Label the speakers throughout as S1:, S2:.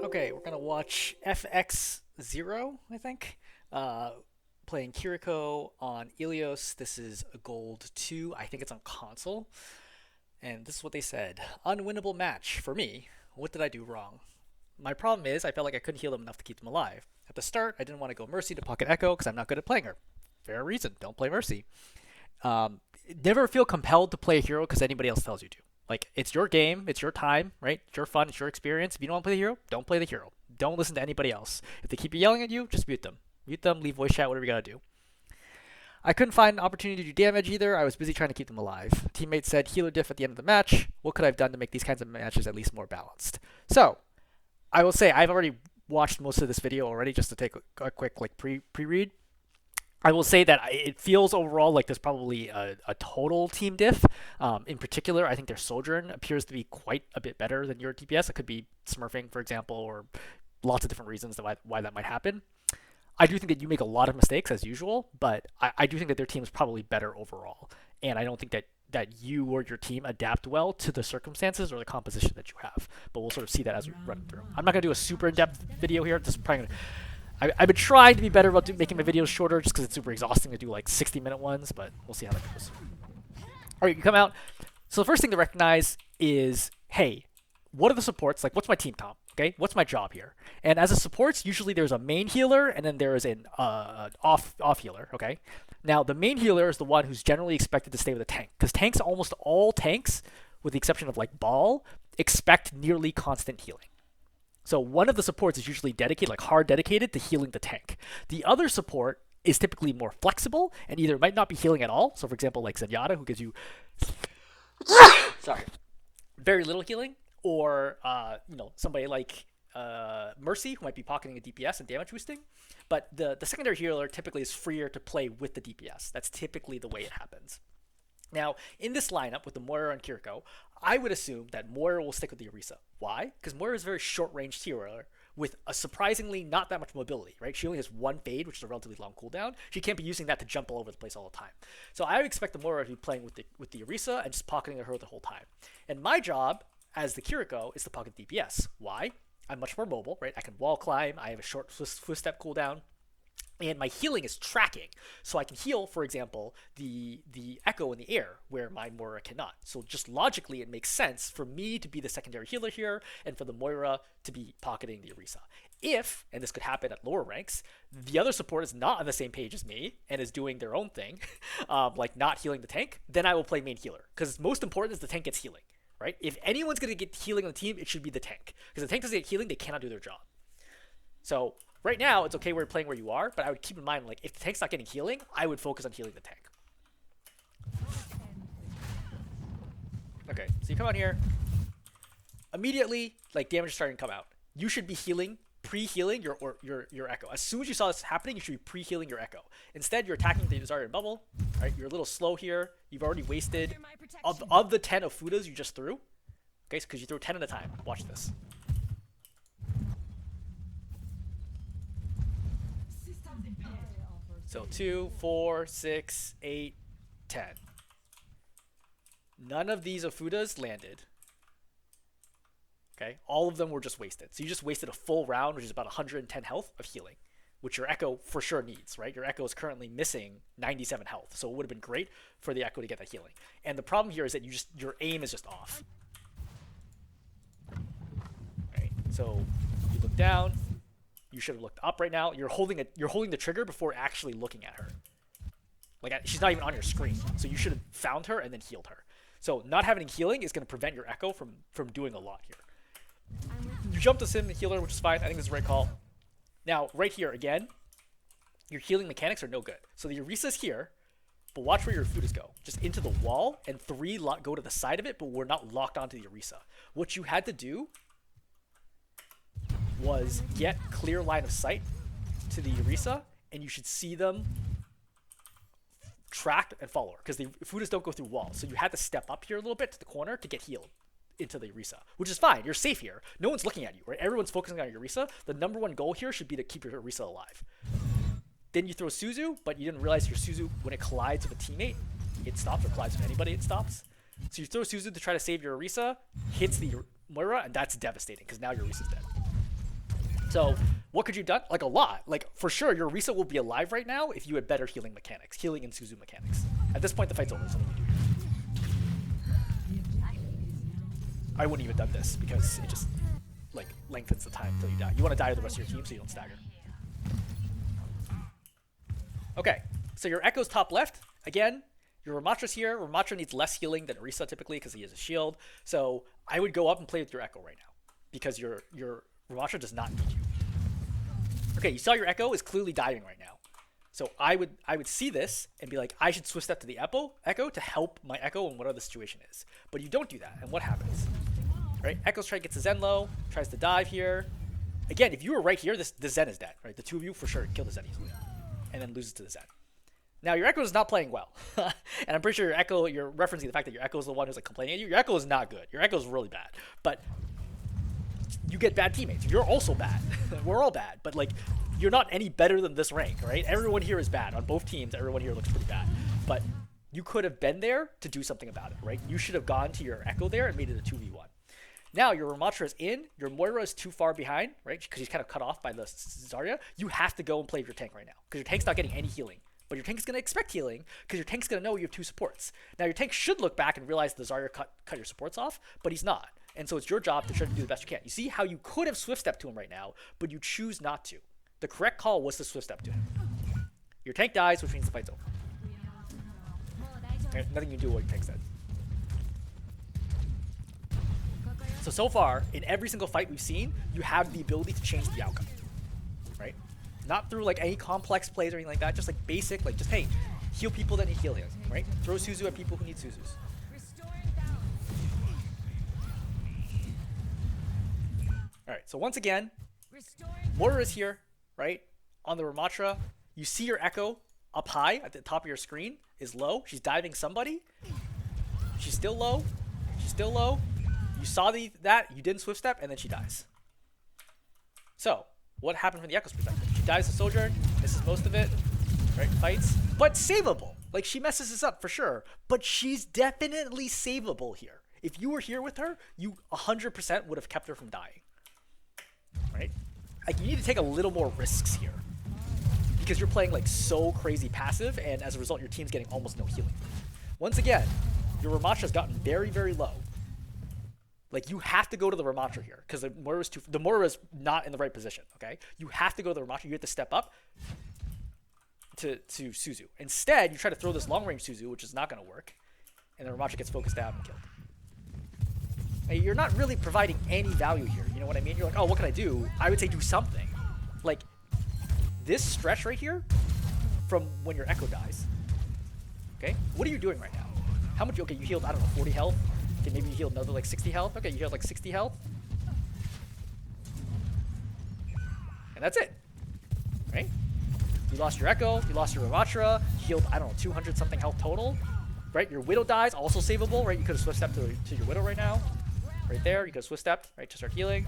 S1: Okay, we're gonna watch FX0, I think. Playing Kiriko on Ilios. This is a gold 2. I think it's on console. And this is what they said. Unwinnable match for me. What did I do wrong? My problem is I felt like I couldn't heal them enough to keep them alive. At the start, I didn't want to go Mercy to Pocket Echo because I'm not good at playing her. Fair reason. Don't play Mercy. Um, Never feel compelled to play a hero because anybody else tells you to. Like, it's your game, it's your time, right? It's your fun, it's your experience. If you don't want to play the hero, don't play the hero. Don't listen to anybody else. If they keep yelling at you, just mute them. Mute them, leave voice chat, whatever you gotta do. I couldn't find an opportunity to do damage either. I was busy trying to keep them alive. Teammates said healer diff at the end of the match. What could I have done to make these kinds of matches at least more balanced? So, I will say I've already watched most of this video already just to take a quick like pre-read. I will say that it feels overall like there's probably a total team diff. In particular, I think their Sojourn appears to be quite a bit better than your DPS. It could be smurfing, for example, or lots of different reasons why that might happen. I do think that you make a lot of mistakes as usual, but I do think that their team is probably better overall. And I don't think that you or your team adapt well to the circumstances or the composition that you have. But we'll sort of see that as we run through. I'm not going to do a super in-depth video here. This is probably gonna, I've been trying to be better about making my videos shorter just because it's super exhausting to do like 60-minute ones, but we'll see how that goes. All right, you come out. So the first thing to recognize is, hey, what are the supports? Like, what's my team comp? Okay, what's my job here? And as a supports, usually there's a main healer and then there is an off healer. Okay, now the main healer is the one who's generally expected to stay with a tank because tanks, almost all tanks, with the exception of like Ball, expect nearly constant healing. So one of the supports is usually dedicated, like hard dedicated to healing the tank. The other support is typically more flexible and either might not be healing at all. So for example, like Zenyatta, who gives you sorry, very little healing, or somebody like Mercy, who might be pocketing a DPS and damage boosting. But the secondary healer typically is freer to play with the DPS. That's typically the way it happens. Now, in this lineup with the Moira and Kiriko, I would assume that Moira will stick with the Orisa. Why? Because Moira is a very short-range healer with a surprisingly not that much mobility, right? She only has one fade, which is a relatively long cooldown. She can't be using that to jump all over the place all the time. So I would expect the Moira to be playing with the Orisa and just pocketing her the whole time. And my job as the Kiriko is to pocket DPS. Why? I'm much more mobile, right? I can wall climb. I have a short footstep cooldown. And my healing is tracking. So I can heal, for example, the Echo in the air, where my Moira cannot. So just logically, it makes sense for me to be the secondary healer here, and for the Moira to be pocketing the Orisa. If, and this could happen at lower ranks, the other support is not on the same page as me, and is doing their own thing, like not healing the tank, then I will play main healer. Because most important is the tank gets healing, right? If anyone's going to get healing on the team, it should be the tank. Because if the tank doesn't get healing, they cannot do their job. So right now, it's okay we're playing where you are, but I would keep in mind, like, if the tank's not getting healing, I would focus on healing the tank. Okay, so you come out here. Immediately, like, damage is starting to come out. You should be healing, pre-healing your Echo. As soon as you saw this happening, you should be pre-healing your Echo. Instead, you're attacking the Zarya bubble. Right, you're a little slow here. You've already wasted, of the 10 of Fudas you just threw. Okay, because you threw 10 at a time. Watch this. So 2, 4, 6, 8, 10. None of these Ofudas landed. Okay, all of them were just wasted. So you just wasted a full round, which is about 110 health of healing, which your Echo for sure needs, right? Your Echo is currently missing 97 health, so it would have been great for the Echo to get that healing. And the problem here is that your aim is just off. Right, so you look down. You should have looked up right now. You're holding the trigger before actually looking at her. Like, she's not even on your screen. So you should have found her and then healed her. So not having healing is going to prevent your Echo from doing a lot here. You jumped us in the healer, which is fine. I think this is the right call. Now, right here, again, your healing mechanics are no good. So the Orisa's here, but watch where your Fudas go. Just into the wall, and 3 go to the side of it, but we're not locked onto the Orisa. What you had to do was get clear line of sight to the Orisa, and you should see them track and follow her, because the Fudas don't go through walls. So you had to step up here a little bit to the corner to get healed into the Orisa, which is fine. You're safe here. No one's looking at you, right? Everyone's focusing on your Orisa. The number one goal here should be to keep your Orisa alive. Then you throw Suzu, but you didn't realize your Suzu, when it collides with a teammate, it stops, or collides with anybody, it stops. So you throw Suzu to try to save your Orisa, hits the Moira, and that's devastating, because now your Orisa's dead. So what could you have done? Like a lot. Like for sure, your Risa will be alive right now if you had better healing mechanics, healing and suzu mechanics. At this point, the fight's over. There's nothing we do here. I wouldn't even done this because it just like lengthens the time until you die. You want to die with the rest of your team so you don't stagger. Okay, so your Echo's top left. Again, your Ramatra's here. Ramatra needs less healing than Orisa typically because he has a shield. So I would go up and play with your Echo right now because your Ramatra does not need you. Okay, you saw your Echo is clearly diving right now. So I would see this and be like, I should switch step to the Echo to help my Echo in whatever the situation is. But you don't do that, and what happens? Right? Echo's trying to get to Zen low, tries to dive here. Again, if you were right here, the Zen is dead, right? The two of you for sure kill the Zen easily. And then loses to the Zen. Now your Echo is not playing well. And I'm pretty sure your Echo, you're referencing the fact that your Echo is the one who's like complaining at you. Your Echo is not good. Your Echo is really bad. But you get bad teammates. You're also bad. We're all bad. But like, you're not any better than this rank, right? Everyone here is bad. On both teams, everyone here looks pretty bad. But you could have been there to do something about it, right? You should have gone to your Echo there and made it a 2v1. Now your Ramatra is in, your Moira is too far behind, right? Because he's kind of cut off by the Zarya. You have to go and play with your tank right now because your tank's not getting any healing. But your tank is going to expect healing because your tank's going to know you have two supports. Now your tank should look back and realize the Zarya cut your supports off, but he's not. And so it's your job to try to do the best you can. You see how you could have Swift Step to him right now, but you choose not to. The correct call was to Swift Step to him. Your tank dies, which means the fight's over. There's nothing you can do what your tank said. So far, in every single fight we've seen, you have the ability to change the outcome, right? Not through like any complex plays or anything like that, just like basic, like just, hey, heal people that need healing, right? Throw Suzu at people who need Suzus. Alright, so once again, Moira is here, right? On the Ramatra, you see your Echo up high at the top of your screen is low. She's diving somebody. She's still low. She's still low. You saw that, you didn't Swift Step, and then she dies. So, what happened from the Echo's perspective? She dies to Sojourn, misses most of it, right? Fights, but savable. Like, she messes this up for sure, but she's definitely savable here. If you were here with her, you 100% would have kept her from dying, right? Like, you need to take a little more risks here because you're playing like so crazy passive, and as a result, your team's getting almost no healing. Once again, your Ramatra's gotten very, very low. Like, you have to go to the Ramatra here because the Moira's not in the right position, okay? You have to go to the Ramatra. You have to step up to Suzu. Instead, you try to throw this long-range Suzu, which is not going to work, and the Ramatra gets focused down and killed. Like, you're not really providing any value here. You know what I mean? You're like, oh, what can I do? I would say do something. Like, this stretch right here from when your Echo dies, okay? What are you doing right now? How much? Okay, you healed, I don't know, 40 health. Okay, maybe you healed another like 60 health. Okay, you healed like 60 health. And that's it. Right? You lost your Echo, you lost your Ramatra, healed, I don't know, 200 something health total. Right? Your Widow dies, also savable, right? You could have Swift Stepped to your Widow right now. Right there, you could have Swift Stepped, right, to start healing.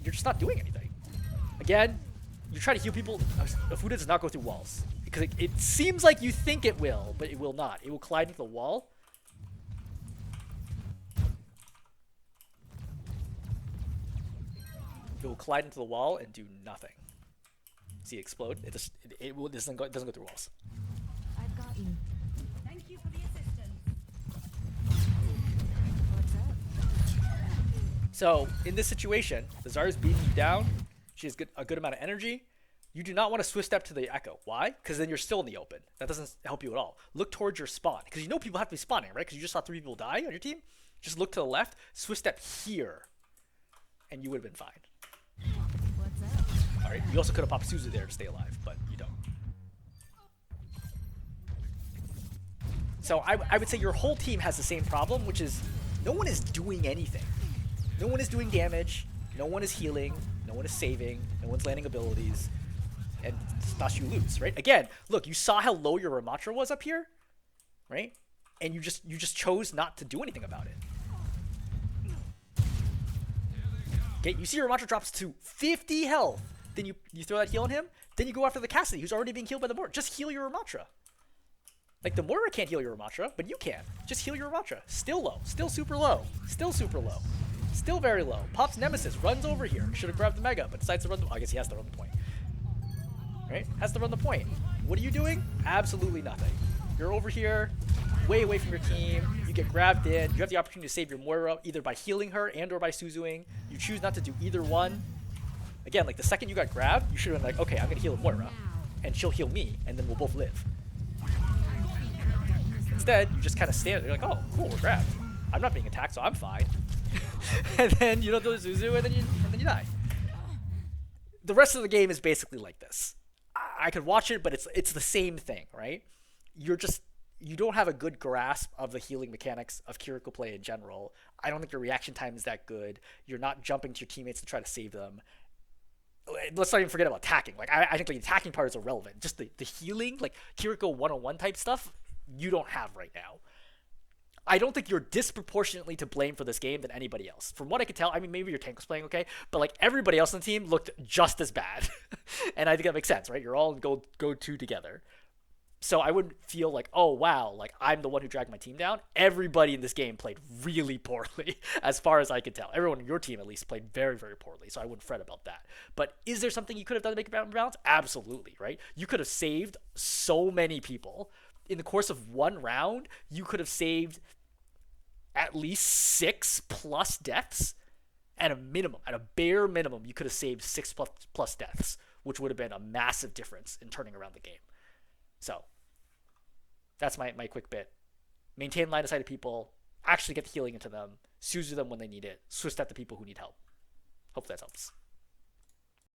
S1: You're just not doing anything. Again, you try to heal people. Afuda does not go through walls. Because it seems like you think it will, but it will not. It will collide into the wall. It will collide into the wall and do nothing. See it explode? It doesn't go through walls.
S2: I've got you. Thank you for the assistance.
S1: So in this situation, the Zarya's beating you down. She has a good amount of energy. You do not want to Swift Step to the Echo. Why? Because then you're still in the open. That doesn't help you at all. Look towards your spawn. Because you know people have to be spawning, right? Because you just saw 3 people die on your team. Just look to the left, Swift Step here, and you would have been fine.
S2: What's up?
S1: Alright, you also could have popped Suzu there to stay alive, but you don't. So I would say your whole team has the same problem, which is no one is doing anything. No one is doing damage, no one is healing, no one is saving, no one's landing abilities, and thus you lose, right? Again, look, you saw how low your Ramatra was up here, right? And you just chose not to do anything about it. Okay, you see your Ramatra drops to 50 health. Then you throw that heal on him. Then you go after the Cassidy, who's already being healed by the Moira. Just heal your Ramatra. Like, the Moira can't heal your Ramatra, but you can. Just heal your Ramatra. Still low. Still super low. Still super low. Still very low. Pops Nemesis, runs over here. Should have grabbed the Mega, but decides to run the... I guess he has to run the point. Right? Has to run the point. What are you doing? Absolutely nothing. You're over here, way away from your team. You get grabbed in. You have the opportunity to save your Moira either by healing her and or by suzuing. You choose not to do either one. Again, like the second you got grabbed, you should have been like, okay, I'm going to heal Moira. And she'll heal me, and then we'll both live. Instead, you just kind of stand there. You're like, oh, cool, we're grabbed. I'm not being attacked, so I'm fine. And then you don't do the Zuzu, and then you die. The rest of the game is basically like this. I could watch it, but it's the same thing, right? You don't have a good grasp of the healing mechanics of Kiriko play in general. I don't think your reaction time is that good. You're not jumping to your teammates to try to save them. Let's not even forget about attacking. Like I think the attacking part is irrelevant. Just the healing, like Kiriko 101 type stuff, you don't have right now. I don't think you're disproportionately to blame for this game than anybody else. From what I could tell, I mean, maybe your tank was playing okay, but like everybody else on the team looked just as bad. And I think that makes sense, right? You're all in go two together. So I wouldn't feel like, oh, wow, like I'm the one who dragged my team down. Everybody in this game played really poorly, as far as I could tell. Everyone on your team, at least, played very, very poorly, so I wouldn't fret about that. But is there something you could have done to make it balance? Absolutely, right? You could have saved so many people. In the course of one round, you could have saved at least 6+ deaths. At a bare minimum, you could have saved 6+ deaths, which would have been a massive difference in turning around the game. So that's my quick bit. Maintain line of sight of people, actually get the healing into them, suzu them when they need it, switch at the people who need help. Hope that helps.